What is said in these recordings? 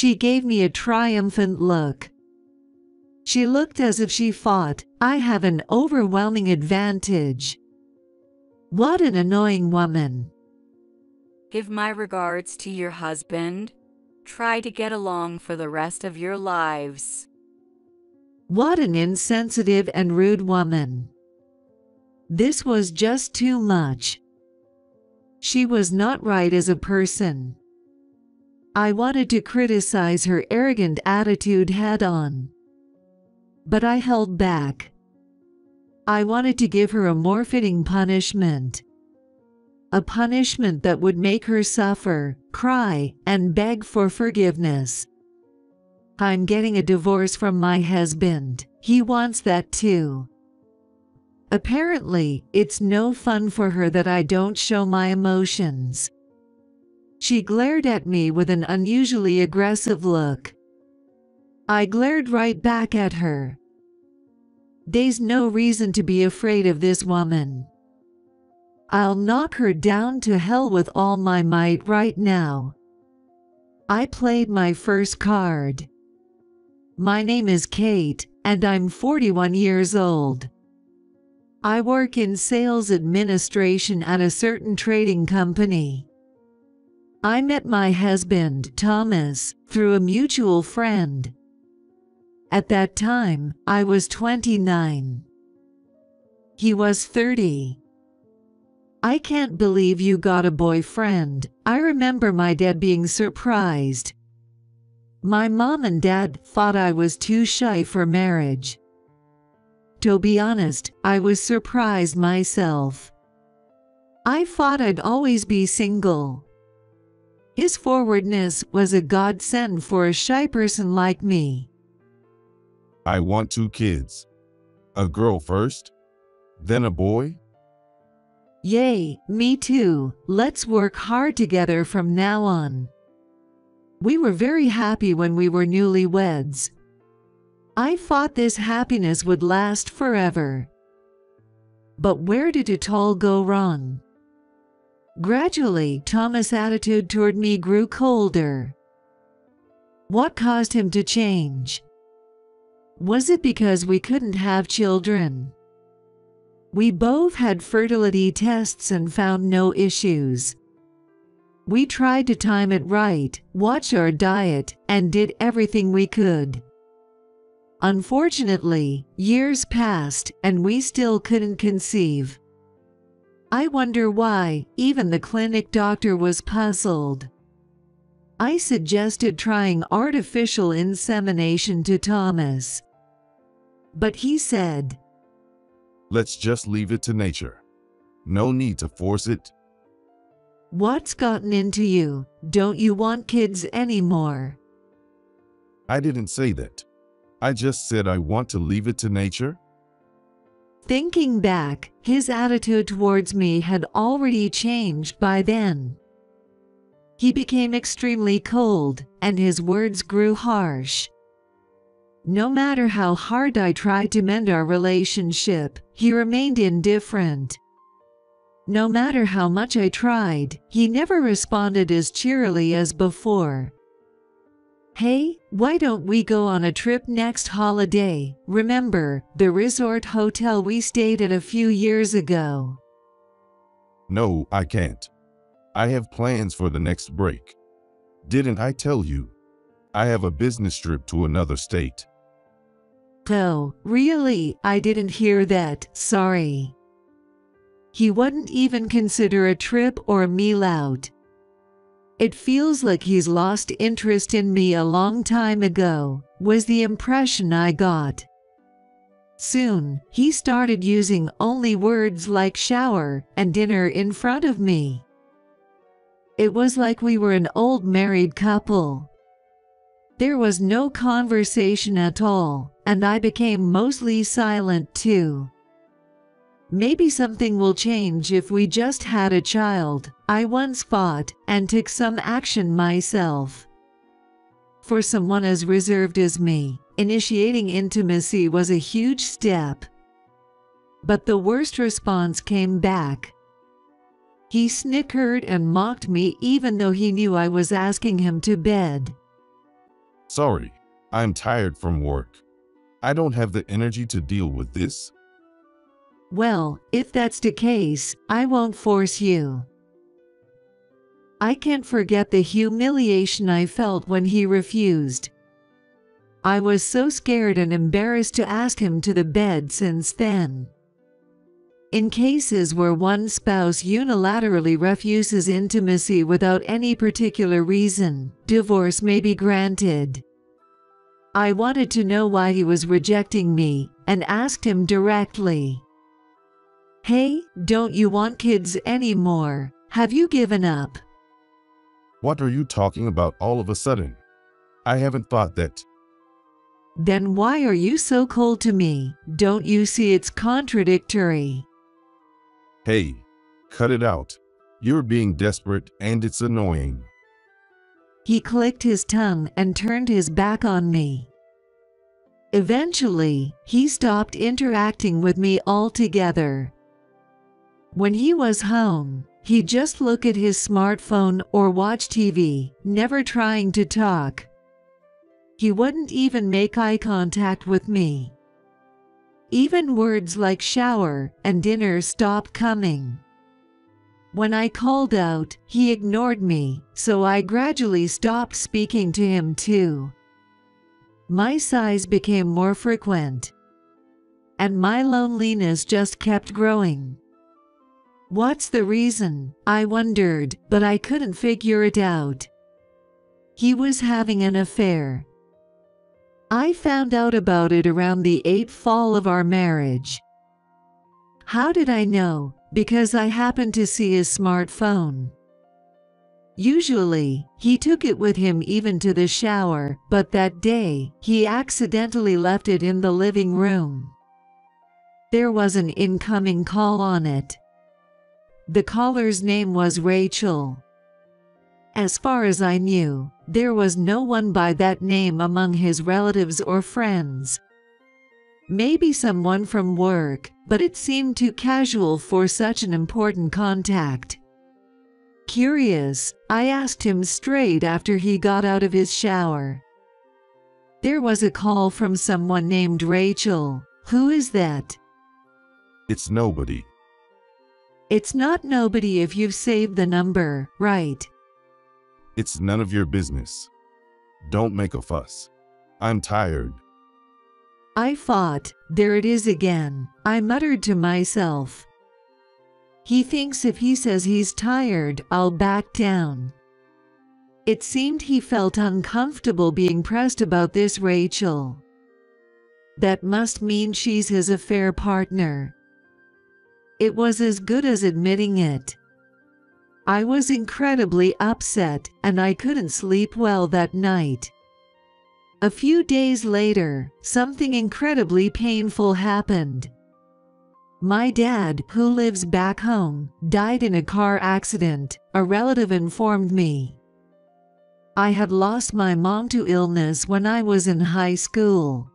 She gave me a triumphant look. She looked as if she thought, I have an overwhelming advantage. What an annoying woman. Give my regards to your husband. Try to get along for the rest of your lives. What an insensitive and rude woman. This was just too much. She was not right as a person. I wanted to criticize her arrogant attitude head-on, but I held back. I wanted to give her a more fitting punishment. A punishment that would make her suffer, cry, and beg for forgiveness. I'm getting a divorce from my husband. He wants that too. Apparently, it's no fun for her that I don't show my emotions. She glared at me with an unusually aggressive look. I glared right back at her. There's no reason to be afraid of this woman. I'll knock her down to hell with all my might right now. I played my first card. My name is Kate, and I'm 41 years old. I work in sales administration at a certain trading company. I met my husband, Thomas, through a mutual friend. At that time, I was 29. He was 30. I can't believe you got a boyfriend. I remember my dad being surprised. My mom and dad thought I was too shy for marriage. To be honest, I was surprised myself. I thought I'd always be single. His forwardness was a godsend for a shy person like me. I want 2 kids. A girl first, then a boy. Yay, me too. Let's work hard together from now on. We were very happy when we were newlyweds. I thought this happiness would last forever. But where did it all go wrong? Gradually, Thomas' attitude toward me grew colder. What caused him to change? Was it because we couldn't have children? We both had fertility tests and found no issues. We tried to time it right, watch our diet, and did everything we could. Unfortunately, years passed and we still couldn't conceive. I wonder why. Even the clinic doctor was puzzled. I suggested trying artificial insemination to Thomas. But he said, Let's just leave it to nature. No need to force it. What's gotten into you? Don't you want kids anymore? I didn't say that. I just said I want to leave it to nature. Thinking back, his attitude towards me had already changed by then. He became extremely cold, and his words grew harsh. No matter how hard I tried to mend our relationship, he remained indifferent. No matter how much I tried, he never responded as cheerily as before. Hey, why don't we go on a trip next holiday? Remember, the resort hotel we stayed at a few years ago? No, I can't. I have plans for the next break. Didn't I tell you? I have a business trip to another state. Oh, really? I didn't hear that, sorry. He wouldn't even consider a trip or a meal out. It feels like he's lost interest in me a long time ago, was the impression I got. Soon, he started using only words like shower and dinner in front of me. It was like we were an old married couple. There was no conversation at all, and I became mostly silent too. Maybe something will change if we just had a child, I once thought, and took some action myself. For someone as reserved as me, initiating intimacy was a huge step. But the worst response came back. He snickered and mocked me even though he knew I was asking him to bed. Sorry, I'm tired from work. I don't have the energy to deal with this. Well, if that's the case, I won't force you. I can't forget the humiliation I felt when he refused. I was so scared and embarrassed to ask him to the bed since then. In cases where one spouse unilaterally refuses intimacy without any particular reason, divorce may be granted. I wanted to know why he was rejecting me and asked him directly. Hey, don't you want kids anymore? Have you given up? What are you talking about all of a sudden? I haven't thought that. Then why are you so cold to me? Don't you see it's contradictory? Hey, cut it out. You're being desperate and it's annoying. He clicked his tongue and turned his back on me. Eventually, he stopped interacting with me altogether. When he was home, he'd just look at his smartphone or watch TV, never trying to talk. He wouldn't even make eye contact with me. Even words like shower and dinner stopped coming. When I called out, he ignored me, so I gradually stopped speaking to him too. My sighs became more frequent, and my loneliness just kept growing. What's the reason? I wondered, but I couldn't figure it out. He was having an affair. I found out about it around the 8th fall of our marriage. How did I know? Because I happened to see his smartphone. Usually, he took it with him even to the shower, but that day, he accidentally left it in the living room. There was an incoming call on it. The caller's name was Rachel. As far as I knew, there was no one by that name among his relatives or friends. Maybe someone from work, but it seemed too casual for such an important contact. Curious, I asked him straight after he got out of his shower. There was a call from someone named Rachel. Who is that? It's nobody. It's not nobody if you've saved the number, right? It's none of your business. Don't make a fuss. I'm tired. I fought. There it is again, I muttered to myself. He thinks if he says he's tired, I'll back down. It seemed he felt uncomfortable being pressed about this Rachel. That must mean she's his affair partner. It was as good as admitting it. I was incredibly upset, and I couldn't sleep well that night. A few days later, something incredibly painful happened. My dad, who lives back home, died in a car accident, a relative informed me. I had lost my mom to illness when I was in high school.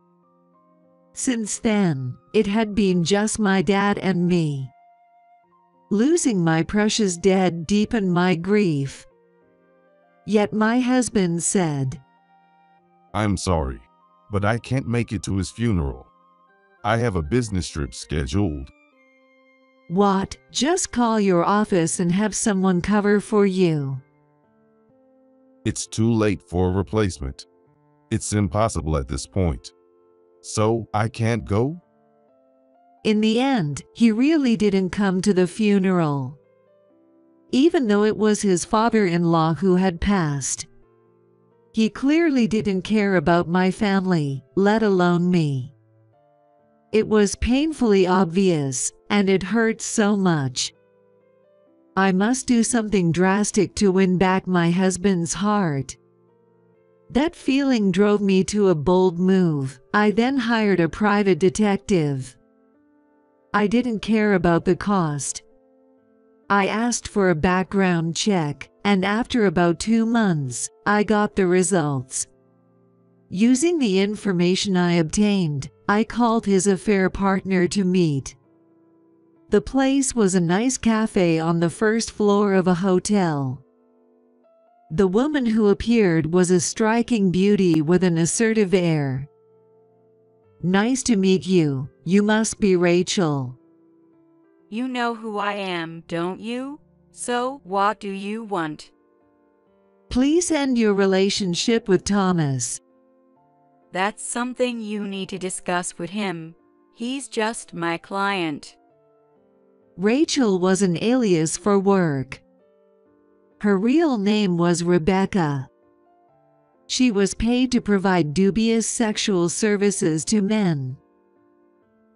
Since then, it had been just my dad and me. Losing my precious dad deepened my grief. Yet my husband said, I'm sorry, but I can't make it to his funeral. I have a business trip scheduled. What? Just call your office and have someone cover for you. It's too late for a replacement. It's impossible at this point. So, I can't go? In the end, he really didn't come to the funeral. Even though it was his father-in-law who had passed. He clearly didn't care about my family, let alone me. It was painfully obvious, and it hurt so much. I must do something drastic to win back my husband's heart. That feeling drove me to a bold move. I then hired a private detective. I didn't care about the cost. I asked for a background check, and after about 2 months, I got the results. Using the information I obtained, I called his affair partner to meet. The place was a nice cafe on the first floor of a hotel. The woman who appeared was a striking beauty with an assertive air. "Nice to meet you. You must be Rachel." You know who I am, don't you? So, what do you want? "Please end your relationship with Thomas." That's something you need to discuss with him. He's just my client. Rachel was an alias for work. Her real name was Rebecca. She was paid to provide dubious sexual services to men.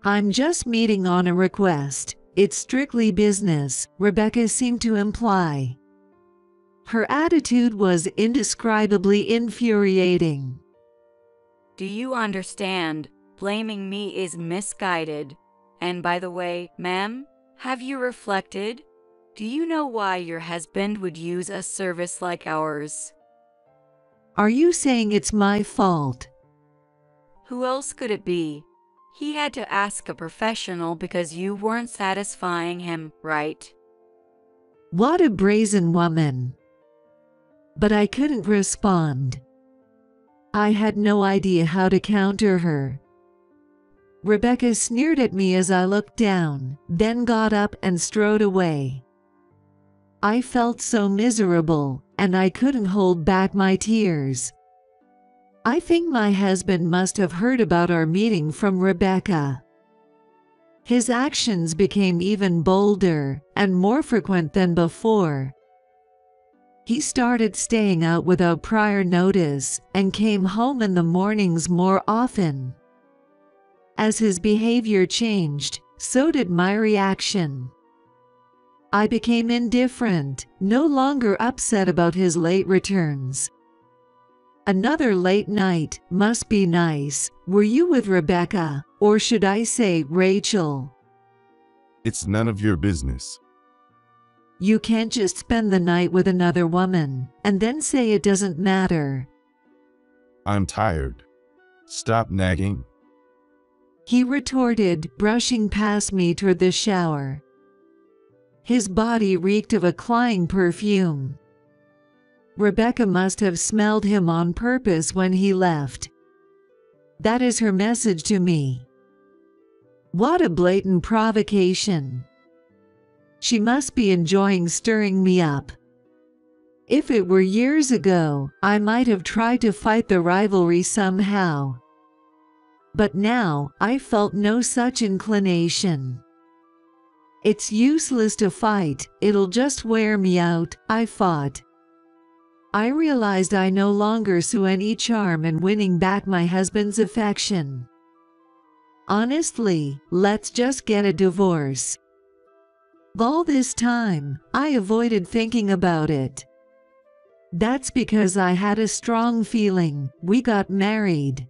"I'm just meeting on a request. It's strictly business," Rebecca seemed to imply. Her attitude was indescribably infuriating. Do you understand? Blaming me is misguided. And by the way, ma'am, have you reflected? Do you know why your husband would use a service like ours? "Are you saying it's my fault?" Who else could it be? He had to ask a professional because you weren't satisfying him, right? What a brazen woman. But I couldn't respond. I had no idea how to counter her. Rebecca sneered at me as I looked down, then got up and strode away. I felt so miserable, and I couldn't hold back my tears. I think my husband must have heard about our meeting from Rebecca. His actions became even bolder and more frequent than before. He started staying out without prior notice and came home in the mornings more often. As his behavior changed, so did my reaction. I became indifferent, no longer upset about his late returns. Another late night must be nice. Were you with Rebecca, or should I say Rachel? It's none of your business. You can't just spend the night with another woman and then say it doesn't matter. I'm tired. Stop nagging. He retorted, brushing past me toward the shower. His body reeked of a cloying perfume. Rebecca must have smelled him on purpose when he left. That is her message to me. What a blatant provocation. She must be enjoying stirring me up. If it were years ago, I might have tried to fight the rivalry somehow. But now, I felt no such inclination. It's useless to fight, it'll just wear me out, I thought. I realized I no longer saw any charm in winning back my husband's affection. Honestly, let's just get a divorce. All this time, I avoided thinking about it. That's because I had a strong feeling we got married.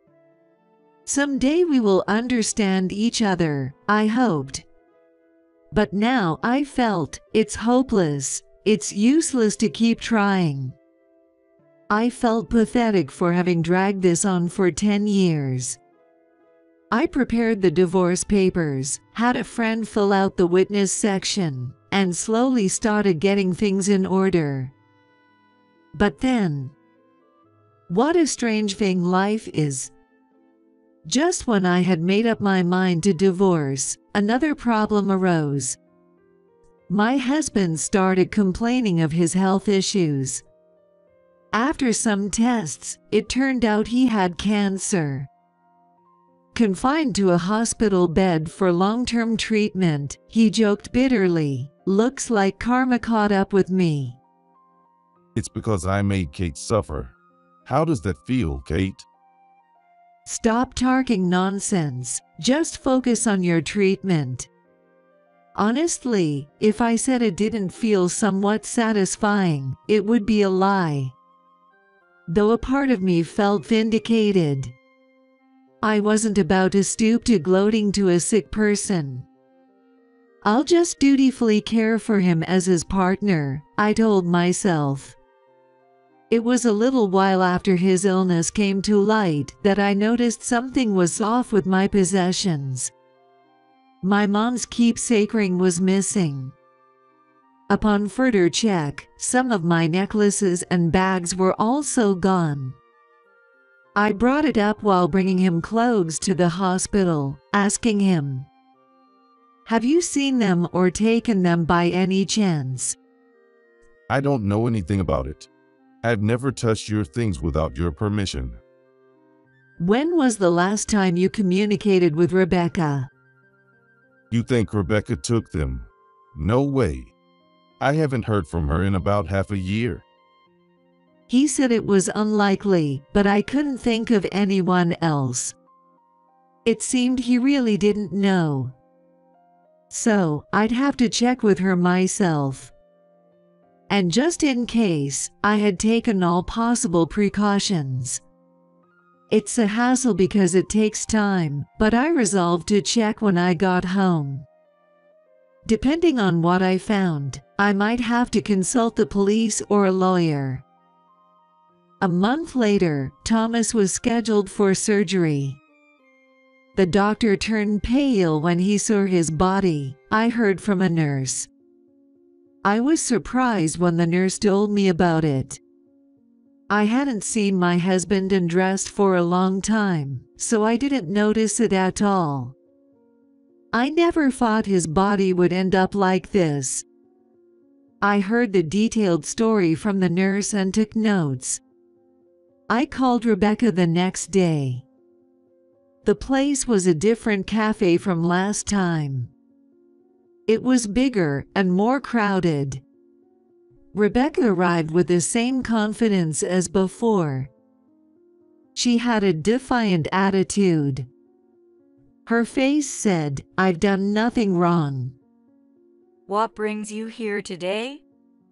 Someday we will understand each other, I hoped. But now I felt it's hopeless, it's useless to keep trying. I felt pathetic for having dragged this on for 10 years. I prepared the divorce papers, had a friend fill out the witness section, and slowly started getting things in order. But then, what a strange thing life is. Just when I had made up my mind to divorce, another problem arose. My husband started complaining of his health issues. After some tests, it turned out he had cancer. Confined to a hospital bed for long-term treatment, he joked bitterly, "Looks like karma caught up with me." It's because I made Kate suffer. How does that feel, Kate? Stop talking nonsense, just focus on your treatment. Honestly, if I said it didn't feel somewhat satisfying, it would be a lie. Though a part of me felt vindicated. I wasn't about to stoop to gloating to a sick person. I'll just dutifully care for him as his partner, I told myself. It was a little while after his illness came to light that I noticed something was off with my possessions. My mom's keepsake ring was missing. Upon further check, some of my necklaces and bags were also gone. I brought it up while bringing him clothes to the hospital, asking him, "Have you seen them or taken them by any chance?" I don't know anything about it. I've never touched your things without your permission. When was the last time you communicated with Rebecca? You think Rebecca took them? No way. I haven't heard from her in about half a year. He said it was unlikely, but I couldn't think of anyone else. It seemed he really didn't know. So, I'd have to check with her myself. And just in case, I had taken all possible precautions. It's a hassle because it takes time, but I resolved to check when I got home. Depending on what I found, I might have to consult the police or a lawyer. A month later, Thomas was scheduled for surgery. The doctor turned pale when he saw his body, I heard from a nurse. I was surprised when the nurse told me about it. I hadn't seen my husband undressed for a long time, so I didn't notice it at all. I never thought his body would end up like this. I heard the detailed story from the nurse and took notes. I called Rebecca the next day. The place was a different cafe from last time. It was bigger and more crowded. Rebecca arrived with the same confidence as before. She had a defiant attitude. Her face said, "I've done nothing wrong." What brings you here today?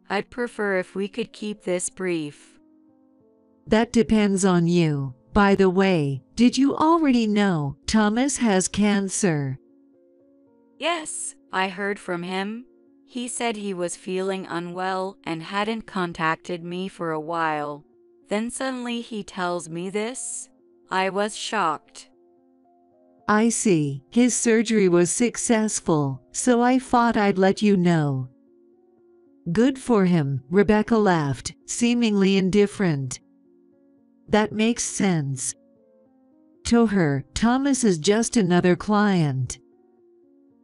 I'd prefer if we could keep this brief. That depends on you. By the way, did you already know Thomas has cancer? Yes, I heard from him. He said he was feeling unwell and hadn't contacted me for a while. Then suddenly he tells me this. I was shocked. I see. His surgery was successful, so I thought I'd let you know. Good for him, Rebecca laughed, seemingly indifferent. That makes sense. To her, Thomas is just another client.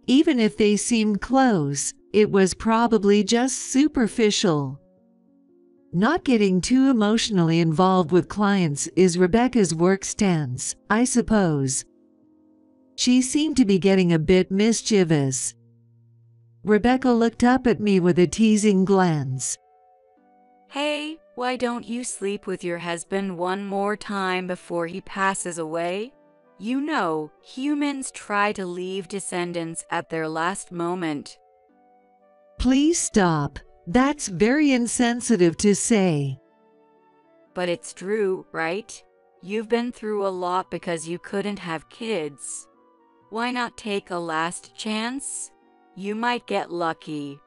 Even if they seemed close, it was probably just superficial. Not getting too emotionally involved with clients is Rebecca's work stance, I suppose. She seemed to be getting a bit mischievous. Rebecca looked up at me with a teasing glance. Hey, why don't you sleep with your husband one more time before he passes away? You know, humans try to leave descendants at their last moment. Please stop. That's very insensitive to say. But it's true, right? You've been through a lot because you couldn't have kids. Why not take a last chance? You might get lucky.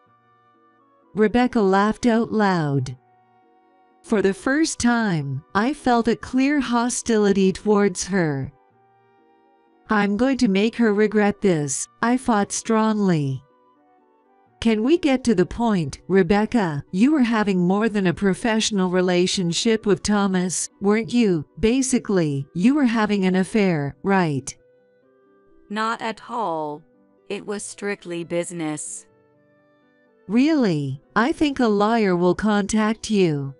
Rebecca laughed out loud. For the first time, I felt a clear hostility towards her. I'm going to make her regret this, I thought strongly. Can we get to the point, Rebecca? You were having more than a professional relationship with Thomas, weren't you? Basically, you were having an affair, right? Not at all. It was strictly business. Really? I think a lawyer will contact you.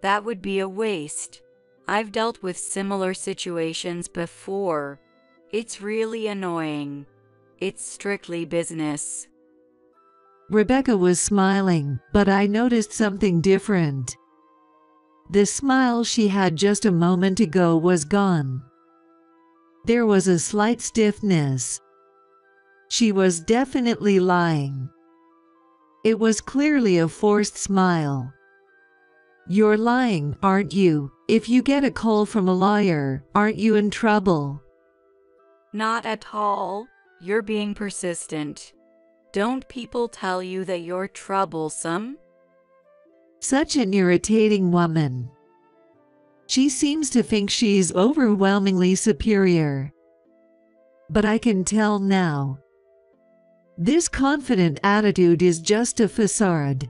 That would be a waste. I've dealt with similar situations before. It's really annoying. It's strictly business. Rebecca was smiling, but I noticed something different. The smile she had just a moment ago was gone. There was a slight stiffness. She was definitely lying. It was clearly a forced smile. You're lying, aren't you? If you get a call from a lawyer, aren't you in trouble? Not at all. You're being persistent. Don't people tell you that you're troublesome? Such an irritating woman. She seems to think she's overwhelmingly superior. But I can tell now. This confident attitude is just a facade.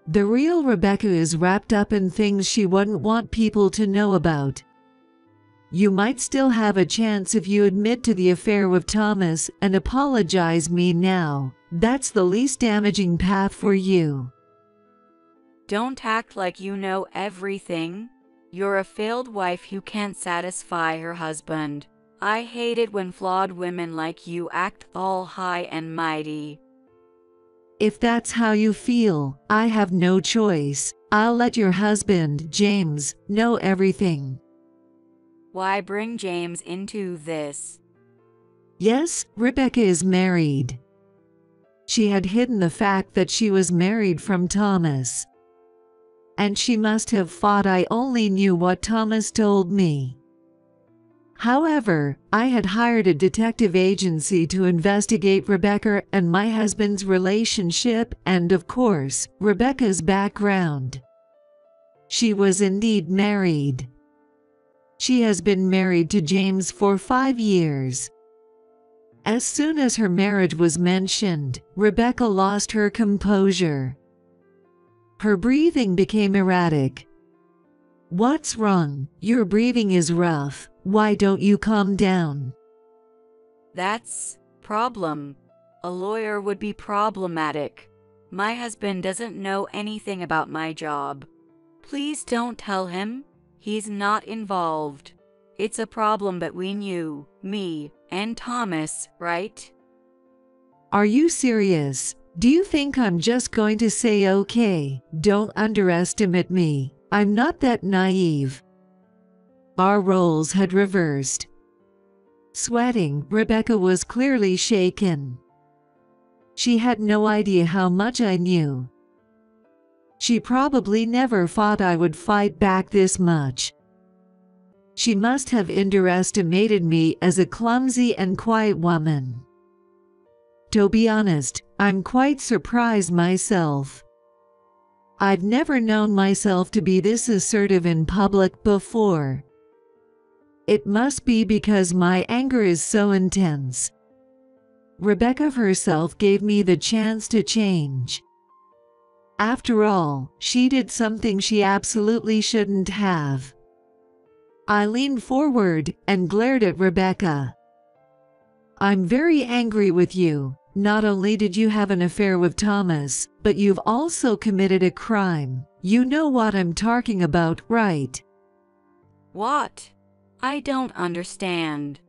The real Rebecca is wrapped up in things she wouldn't want people to know about. You might still have a chance if you admit to the affair with Thomas and apologize me now. That's the least damaging path for you. Don't act like you know everything. You're a failed wife who can't satisfy her husband. I hate it when flawed women like you act all high and mighty. If that's how you feel, I have no choice. I'll let your husband, James, know everything. Why bring James into this? Yes, Rebecca is married. She had hidden the fact that she was married from Thomas. And she must have thought I only knew what Thomas told me. However, I had hired a detective agency to investigate Rebecca and my husband's relationship and, of course, Rebecca's background. She was indeed married. She has been married to James for 5 years. As soon as her marriage was mentioned, Rebecca lost her composure. Her breathing became erratic. "What's wrong? Your breathing is rough. Why don't you calm down?" That's problem. A lawyer would be problematic. My husband doesn't know anything about my job. Please don't tell him. He's not involved. It's a problem between you, me, and Thomas, right? Are you serious? Do you think I'm just going to say okay? Don't underestimate me. I'm not that naive. Our roles had reversed. Sweating, Rebecca was clearly shaken. She had no idea how much I knew. She probably never thought I would fight back this much. She must have underestimated me as a clumsy and quiet woman. To be honest, I'm quite surprised myself. I've never known myself to be this assertive in public before. It must be because my anger is so intense. Rebecca herself gave me the chance to change. After all, she did something she absolutely shouldn't have. I leaned forward and glared at Rebecca. "I'm very angry with you. Not only did you have an affair with Thomas, but you've also committed a crime. You know what I'm talking about, right?" What? I don't understand.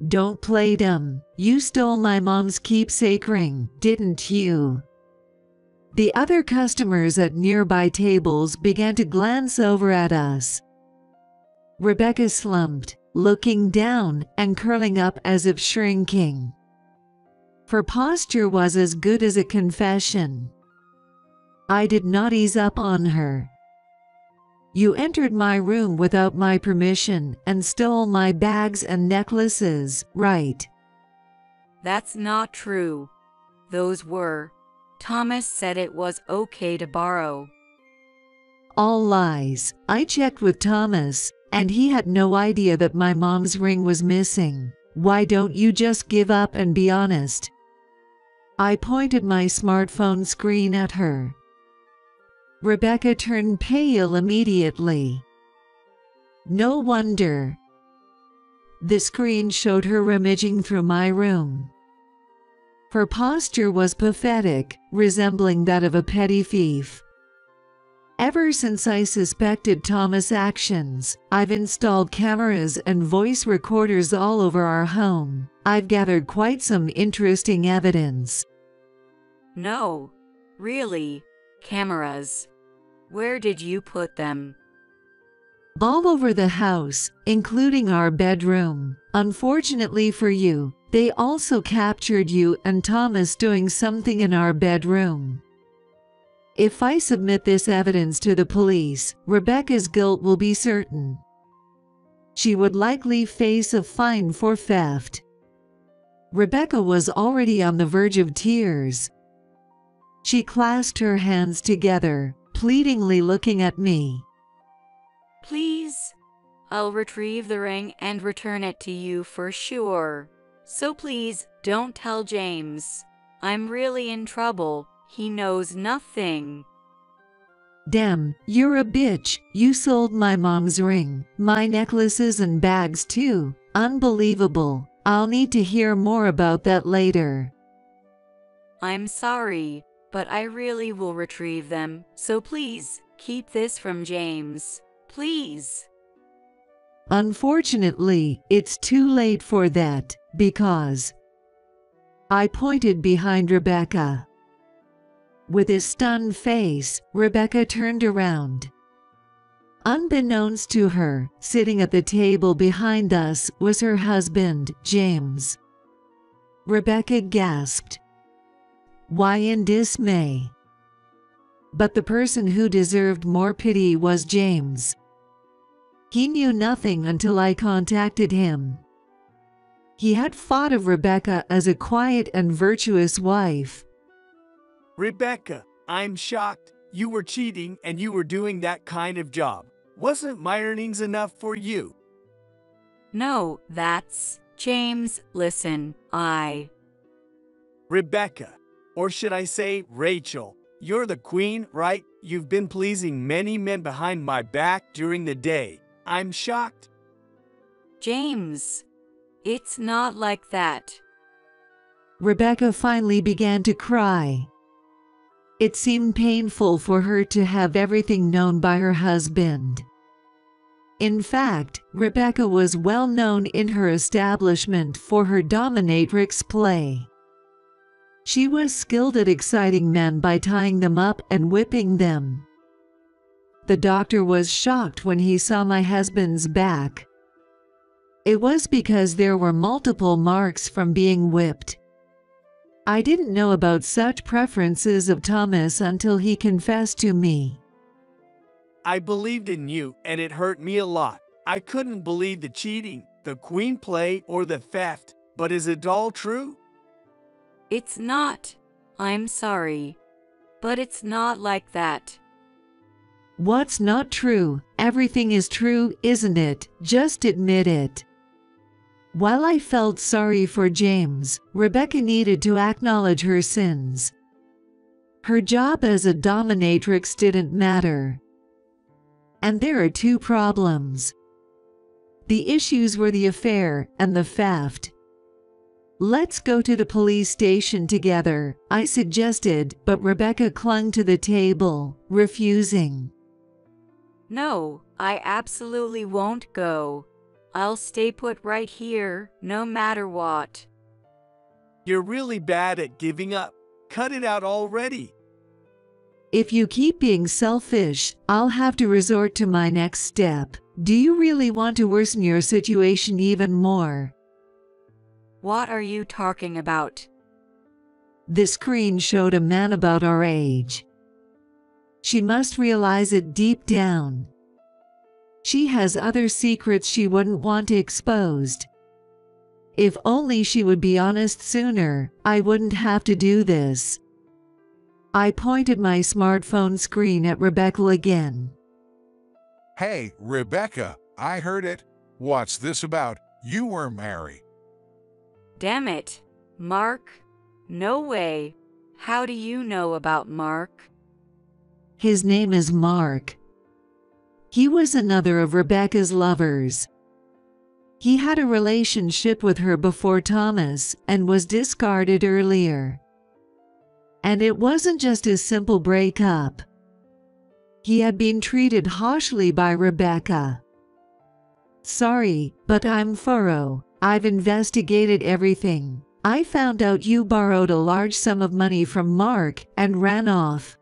"Don't play dumb. You stole my mom's keepsake ring, didn't you?" The other customers at nearby tables began to glance over at us. Rebecca slumped, looking down and curling up as if shrinking. Her posture was as good as a confession. I did not ease up on her. "You entered my room without my permission and stole my bags and necklaces, right?" That's not true. Those were. Thomas said it was okay to borrow. All lies. I checked with Thomas, and he had no idea that my mom's ring was missing. Why don't you just give up and be honest? I pointed my smartphone screen at her. Rebecca turned pale immediately. No wonder. The screen showed her rummaging through my room. Her posture was pathetic, resembling that of a petty thief. Ever since I suspected Thomas' actions, I've installed cameras and voice recorders all over our home. I've gathered quite some interesting evidence. No, really, cameras. Where did you put them? All over the house, including our bedroom. Unfortunately for you, they also captured you and Thomas doing something in our bedroom. If I submit this evidence to the police, Rebecca's guilt will be certain. She would likely face a fine for theft. Rebecca was already on the verge of tears. She clasped her hands together, pleadingly looking at me. Please, I'll retrieve the ring and return it to you for sure. So please, don't tell James. I'm really in trouble. He knows nothing. Damn, you're a bitch. You sold my mom's ring, my necklaces and bags too. Unbelievable. I'll need to hear more about that later. I'm sorry, but I really will retrieve them. So please, keep this from James. Please. Unfortunately, it's too late for that, because I pointed behind Rebecca. With a stunned face, Rebecca turned around. Unbeknownst to her, sitting at the table behind us was her husband, James. Rebecca gasped. Why in dismay? But the person who deserved more pity was James. He knew nothing until I contacted him. He had thought of Rebecca as a quiet and virtuous wife. Rebecca, I'm shocked. You were cheating and you were doing that kind of job. Wasn't my earnings enough for you? No, that's James. Listen, Rebecca, or should I say Rachel, you're the queen, right? You've been pleasing many men behind my back during the day. I'm shocked. James, it's not like that. Rebecca finally began to cry. It seemed painful for her to have everything known by her husband. In fact, Rebecca was well known in her establishment for her dominatrix play. She was skilled at exciting men by tying them up and whipping them. The doctor was shocked when he saw my husband's back. It was because there were multiple marks from being whipped. I didn't know about such preferences of Thomas until he confessed to me. I believed in you and it hurt me a lot. I couldn't believe the cheating, the queen play, or the theft. But is it all true? It's not. I'm sorry. But it's not like that. What's not true? Everything is true, isn't it? Just admit it. While I felt sorry for James, Rebecca needed to acknowledge her sins. Her job as a dominatrix didn't matter. And there are two problems. The issues were the affair and the theft. Let's go to the police station together, I suggested, but Rebecca clung to the table, refusing. No, I absolutely won't go. I'll stay put right here, no matter what. You're really bad at giving up. Cut it out already. If you keep being selfish, I'll have to resort to my next step. Do you really want to worsen your situation even more? What are you talking about? The screen showed a man about our age. She must realize it deep down. She has other secrets she wouldn't want exposed. If only she would be honest sooner, I wouldn't have to do this. I pointed my smartphone screen at Rebecca again. Hey, Rebecca, I heard it. What's this about? You were married. Damn it. Mark? No way. How do you know about Mark? His name is Mark. He was another of Rebecca's lovers. He had a relationship with her before Thomas and was discarded earlier. And it wasn't just a simple breakup. He had been treated harshly by Rebecca. Sorry, but I'm thorough. I've investigated everything. I found out you borrowed a large sum of money from Mark and ran off.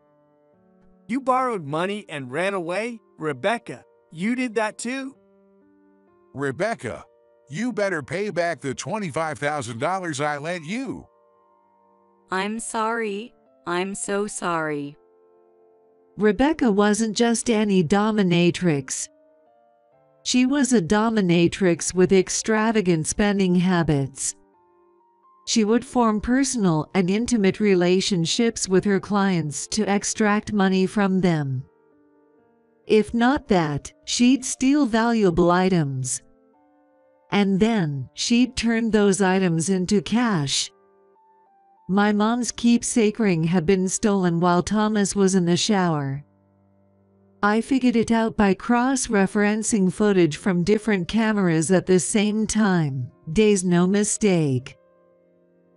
You borrowed money and ran away? Rebecca, you did that too? Rebecca, you better pay back the $25,000 I lent you. I'm sorry. I'm so sorry. Rebecca wasn't just any dominatrix. She was a dominatrix with extravagant spending habits. She would form personal and intimate relationships with her clients to extract money from them. If not that, she'd steal valuable items. and then she'd turn those items into cash. My mom's keepsake ring had been stolen while Thomas was in the shower. I figured it out by cross-referencing footage from different cameras at the same time. There's no mistake.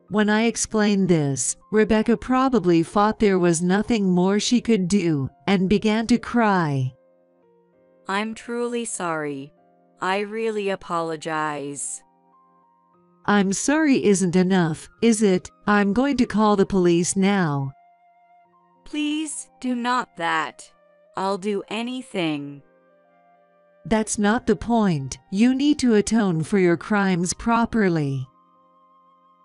When I explained this, Rebecca probably thought there was nothing more she could do and began to cry. I'm truly sorry. I really apologize. I'm sorry isn't enough, is it? I'm going to call the police now. Please do not that. I'll do anything. That's not the point. You need to atone for your crimes properly.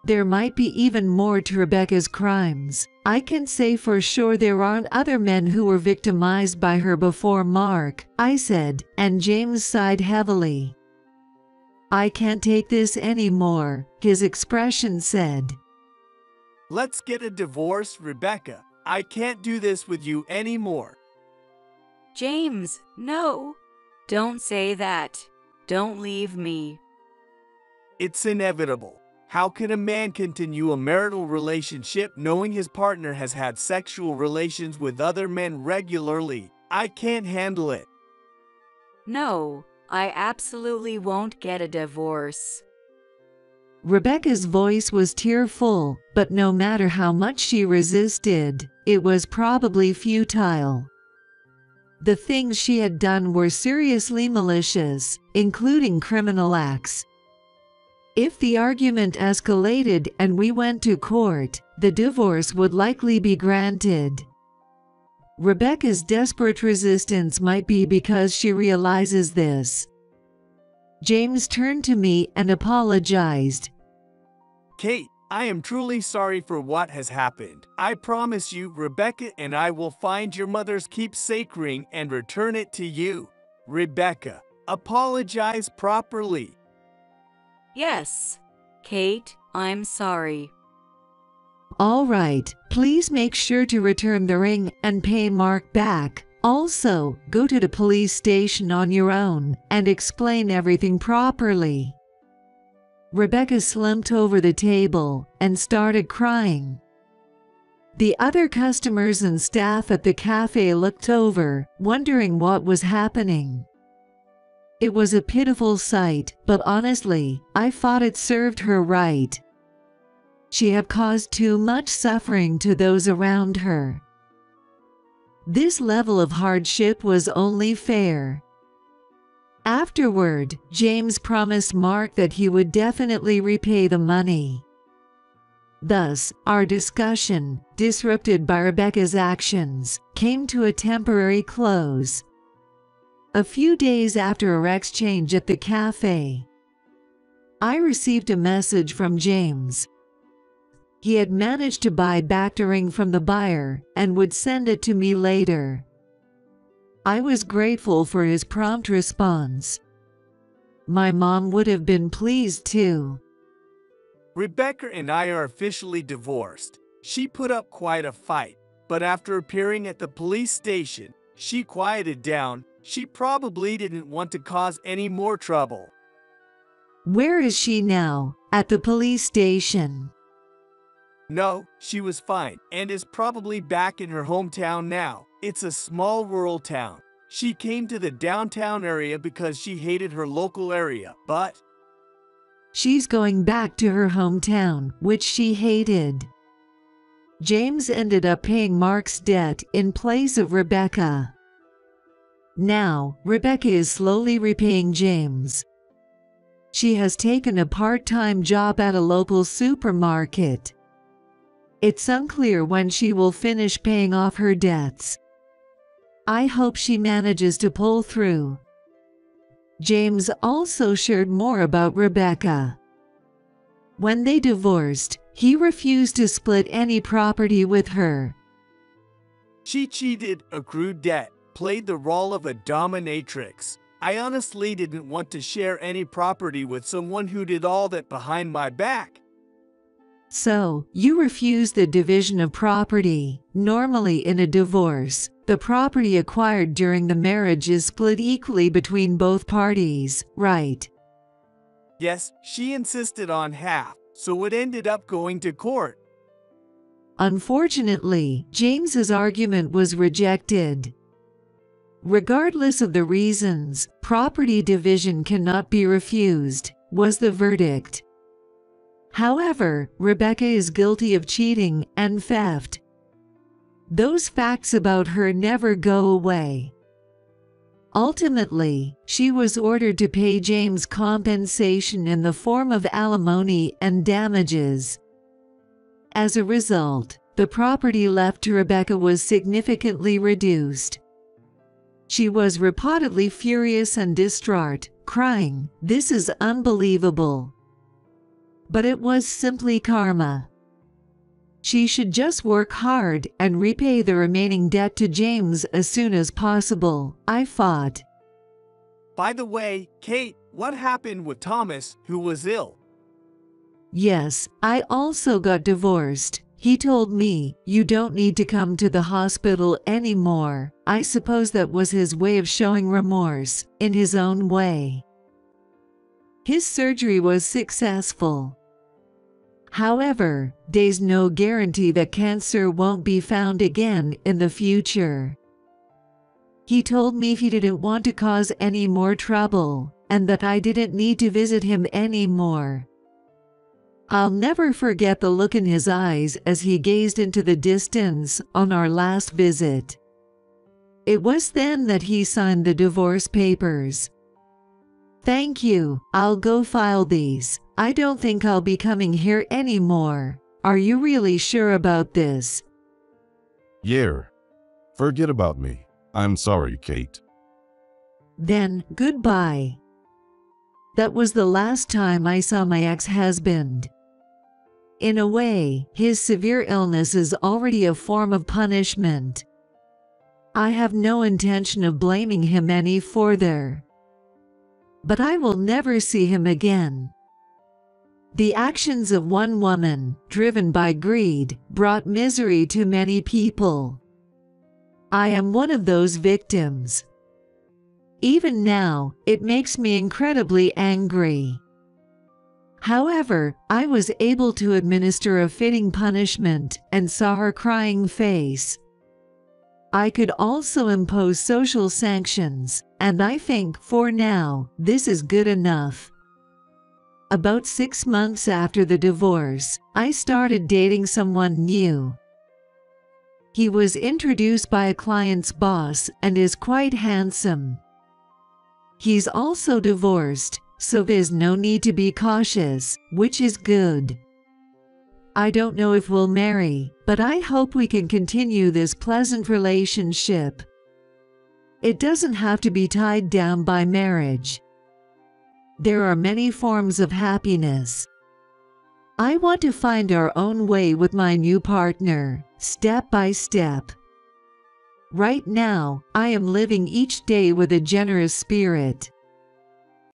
There might be even more to Rebecca's crimes. I can say for sure there aren't other men who were victimized by her before Mark, I said, and James sighed heavily. I can't take this anymore, his expression said. Let's get a divorce, Rebecca. I can't do this with you anymore. James, no. Don't say that. Don't leave me. It's inevitable. How can a man continue a marital relationship knowing his partner has had sexual relations with other men regularly? I can't handle it. No, I absolutely won't get a divorce. Rebecca's voice was tearful, but no matter how much she resisted, it was probably futile. The things she had done were seriously malicious, including criminal acts. If the argument escalated and we went to court, the divorce would likely be granted. Rebecca's desperate resistance might be because she realizes this. James turned to me and apologized. Kate, I am truly sorry for what has happened. I promise you, Rebecca and I will find your mother's keepsake ring and return it to you. Rebecca, apologize properly. Yes, Kate, I'm sorry. All right, please make sure to return the ring and pay Mark back. Also, go to the police station on your own and explain everything properly. Rebecca slumped over the table and started crying. The other customers and staff at the cafe looked over, wondering what was happening. It was a pitiful sight, but honestly, I thought it served her right. She had caused too much suffering to those around her. This level of hardship was only fair. Afterward, James promised Mark that he would definitely repay the money. Thus, our discussion, disrupted by Rebecca's actions, came to a temporary close. A few days after our exchange at the cafe, I received a message from James. He had managed to buy back the ring from the buyer and would send it to me later. I was grateful for his prompt response. My mom would have been pleased too. Rebecca and I are officially divorced. She put up quite a fight, but after appearing at the police station, she quieted down. She probably didn't want to cause any more trouble. Where is she now? At the police station? No, she was fine and is probably back in her hometown now. It's a small rural town. She came to the downtown area because she hated her local area, but she's going back to her hometown, which she hated. James ended up paying Mark's debt in place of Rebecca. Now, Rebecca is slowly repaying James. She has taken a part-time job at a local supermarket. It's unclear when she will finish paying off her debts. I hope she manages to pull through. James also shared more about Rebecca. When they divorced, he refused to split any property with her. She cheated, accrued debt, played the role of a dominatrix. I honestly didn't want to share any property with someone who did all that behind my back. So, you refuse the division of property. Normally in a divorce, the property acquired during the marriage is split equally between both parties, right? Yes, she insisted on half, so it ended up going to court. Unfortunately, James's argument was rejected. Regardless of the reasons, property division cannot be refused, was the verdict. However, Rebecca is guilty of cheating and theft. Those facts about her never go away. Ultimately, she was ordered to pay James compensation in the form of alimony and damages. As a result, the property left to Rebecca was significantly reduced. She was reportedly furious and distraught, crying, "This is unbelievable." But it was simply karma. She should just work hard and repay the remaining debt to James as soon as possible, I thought. By the way, Kate, what happened with Thomas, who was ill? Yes, I also got divorced. He told me, "You don't need to come to the hospital anymore." I suppose that was his way of showing remorse, in his own way. His surgery was successful. However, there's no guarantee that cancer won't be found again in the future. He told me he didn't want to cause any more trouble, and that I didn't need to visit him anymore. I'll never forget the look in his eyes as he gazed into the distance on our last visit. It was then that he signed the divorce papers. "Thank you, I'll go file these. I don't think I'll be coming here anymore." "Are you really sure about this?" Yeah. Forget about me. I'm sorry, Kate. "Then, goodbye." That was the last time I saw my ex-husband. In a way, his severe illness is already a form of punishment. I have no intention of blaming him any further. But I will never see him again. The actions of one woman, driven by greed, brought misery to many people. I am one of those victims. Even now, it makes me incredibly angry. However, I was able to administer a fitting punishment and saw her crying face. I could also impose social sanctions, and I think, for now, this is good enough. About 6 months after the divorce, I started dating someone new. He was introduced by a client's boss and is quite handsome. He's also divorced, so there's no need to be cautious, which is good. I don't know if we'll marry, but I hope we can continue this pleasant relationship. It doesn't have to be tied down by marriage. There are many forms of happiness. I want to find our own way with my new partner, step by step. Right now, I am living each day with a generous spirit.